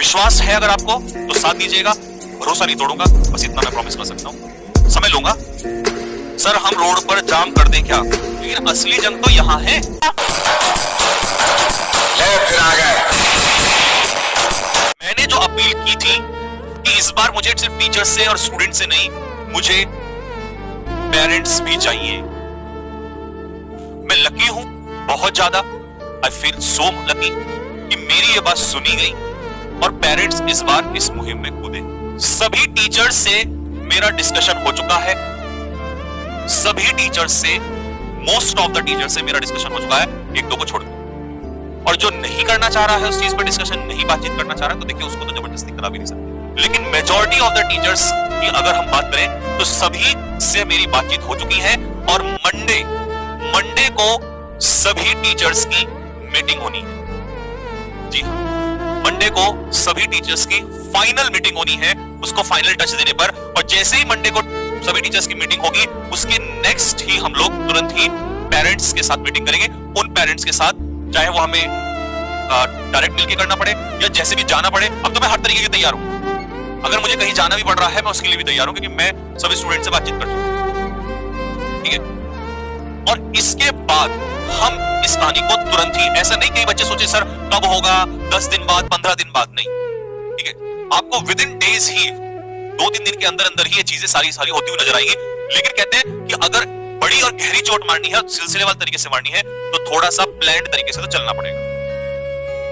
विश्वास है अगर आपको तो साथ दीजिएगा, भरोसा नहीं तोड़ूंगा, बस इतना मैं प्रॉमिस कर सकता हूं। समय लूंगा। सर हम रोड पर जाम कर दें क्या? लेकिन असली जंग तो यहां है। फिर आ गए। मैंने जो अपील की थी कि इस बार मुझे सिर्फ टीचर्स से और स्टूडेंट से नहीं, मुझे पेरेंट्स भी चाहिए। मैं लकी हूं बहुत ज्यादा, आई फील सो लकी कि मेरी ये बात सुनी गई और पेरेंट्स इस बार इस मुहिम में कूदे। सभी टीचर्स से मेरा डिस्कशन हो चुका है, सभी टीचर्स से, मोस्ट ऑफ द टीचर्स से मेरा डिस्कशन हो चुका है, एक दो को छोड़ के। और जो नहीं करना चाह रहा है उस चीज पर डिस्कशन, नहीं बातचीत करना चाह रहा है, तो देखिए उसको तो जबरदस्ती करा भी नहीं सकते। लेकिन मेजॉरिटी ऑफ द टीचर्स की अगर हम बात करें तो सभी से मेरी बातचीत हो चुकी है और मंडे को सभी टीचर्स की मीटिंग होनी है। जी हाँ, मंडे को सभी टीचर्स की फाइनल मीटिंग होनी है, उसको फाइनल टच देने पर। और जैसे ही मंडे को सभी टीचर्स की मीटिंग होगी, उसके नेक्स्ट ही हम लोग तुरंत ही पेरेंट्स के साथ मीटिंग करेंगे। उन पेरेंट्स के साथ, चाहे वो हमें डायरेक्ट मिलकर करना पड़े या जैसे भी जाना पड़े। अब तो मैं हर तरीके से तैयार हूं, अगर मुझे कहीं जाना भी पड़ रहा है मैं उसके लिए भी तैयार हूं, क्योंकि मैं सभी स्टूडेंट से बातचीत कर चुका हूं। ठीक है, और इसके बाद हम इस कहानी को तुरंत ही, ऐसा नहीं कई बच्चे सोचे सर कब होगा, 10 दिन बाद, 15 दिन बाद, नहीं। ठीक है, आपको विद इन डेज ही, 2-3 दिन के अंदर अंदर ही ये चीजें सारी होती हुई नजर आएगी। लेकिन कहते हैं कि अगर बड़ी और गहरी चोट मारनी है, सिलसिलेवार तरीके से मारनी है, तो थोड़ा सा प्लान्ड तरीके से तो चलना पड़ेगा।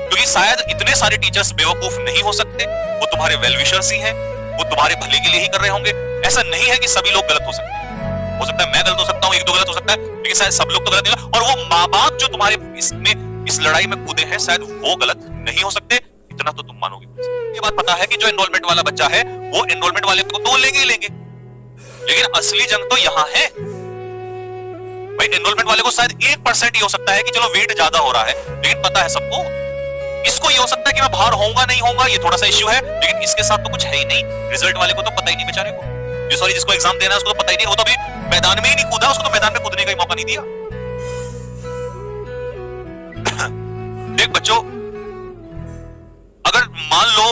क्योंकि शायद इतने सारे टीचर्स बेवकूफ नहीं हो सकते, वो तुम्हारे वेल विशर्स ही हैं, वो तुम्हारे भले के लिए ही कर रहे होंगे। ऐसा नहीं है कि सभी लोग गलत हो सकते हैं, हो सकता है मैं गलत हो सकता हूं, एक दो गलत हो सकता है, लेकिन शायद सब लोग तो गलत नहीं। और वो माँ बाप जो तुम्हारे इसमें इस लड़ाई में कूदे हैं, शायद वो गलत नहीं हो सकते, इतना तो तुम मानोगे। ये बात पता है कि जो एनरोलमेंट वाला बच्चा है वो एनरोलमेंट वाले को तो लेंगे ही लेंगे, लेकिन असली जंग तो यहां है भाई। एनरोलमेंट वाले को शायद 1% ही हो सकता है कि चलो वेट ज्यादा हो रहा है, लेकिन पता है सबको। इसको ये हो सकता है कि मैं बाहर होऊंगा नहीं होऊंगा, ये थोड़ा सा इश्यू है, लेकिन इसके साथ तो कुछ है ही नहीं। रिजल्ट वाले को तो पता ही नहीं बेचारे को, जिसको एग्जाम देना है उसको तो पता ही नहीं, वो तो अभी मैदान में ही नहीं कूदा, उसको तो मैदान में कूदने का ही मौका नहीं दिया। देख बच्चों, अगर मान लो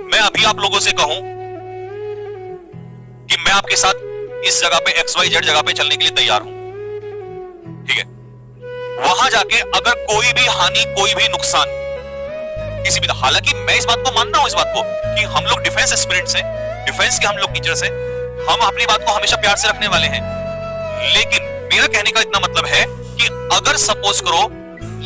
मैं अभी आप लोगों से कहूं कि मैं आपके साथ इस जगह पे XYZ जगह पे चलने के लिए तैयार हूं, ठीक है, वहां जाके अगर कोई भी हानि, कोई भी नुकसान किसी भी, हालांकि मैं इस बात को मानना हूं, इस बात को कि हम लोग डिफेंस एस्पिरेंट्स हैं, डिफेंस के हम लोग टीचर्स हैं, हम अपनी बात को हमेशा प्यार से रखने वाले हैं। लेकिन मेरा कहने का इतना मतलब है कि अगर सपोज करो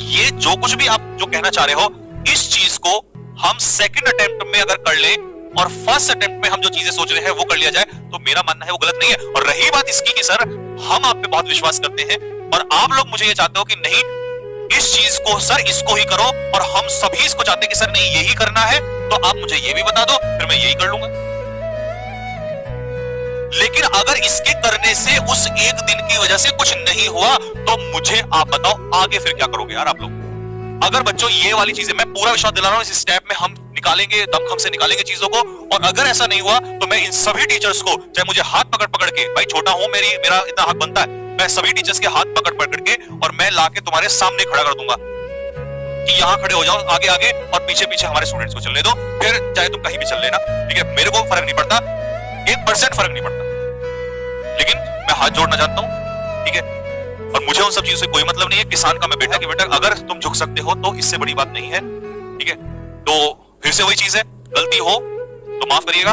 ये जो कुछ भी आप जो कहना चाह रहे हो, इस चीज को हम सेकंड अटेम्प्ट में अगर कर ले और फर्स्ट अटेम्प्ट में हम जो चीजें सोच रहे हैं वो कर लिया जाए, तो मेरा मानना है वो गलत नहीं है। और रही बात इसकी कि सर हम आप पे बहुत विश्वास करते हैं और आप लोग मुझे ये चाहते हो कि नहीं इस चीज को सर इसको ही करो, और हम सभी इसको चाहते हैं कि सर नहीं यही करना है, तो आप मुझे ये भी बता दो, फिर मैं यही कर लूंगा। लेकिन अगर इसके करने से उस एक दिन की वजह से कुछ नहीं हुआ, तो मुझे आप बताओ आगे फिर क्या करोगे यार आप लोग। अगर बच्चों ये वाली चीजें, मैं पूरा विश्वास दिला रहा हूं इस स्टेप में हम निकालेंगे, दमखम से निकालेंगे चीजों को। और अगर ऐसा नहीं हुआ तो मैं इन सभी टीचर्स को, चाहे मुझे हाथ पकड़ पकड़ के, भाई छोटा हूं, मेरा इतना हक बनता है, मैं सभी टीचर्स के हाथ पकड़ पकड़ के और मैं लाके तुम्हारे सामने खड़ा कर दूंगा कि यहां खड़े हो जाओ, आगे आगे, और पीछे पीछे हमारे स्टूडेंट्स को चलने दो, फिर चाहे तुम कहीं भी चल लेना, ठीक है, मेरे को फर्क नहीं पड़ता, 1% फर्क नहीं पड़ता। लेकिन मैं हाथ जोड़ना जानता हूं, ठीक है, और मुझे उन सब चीजों से कोई मतलब नहीं है। किसान का मैं बेटा कि बेटा अगर तुम झुक सकते हो तो इससे बड़ी बात नहीं है, ठीक है। तो फिर से वही चीज है, गलती हो तो माफ करिएगा,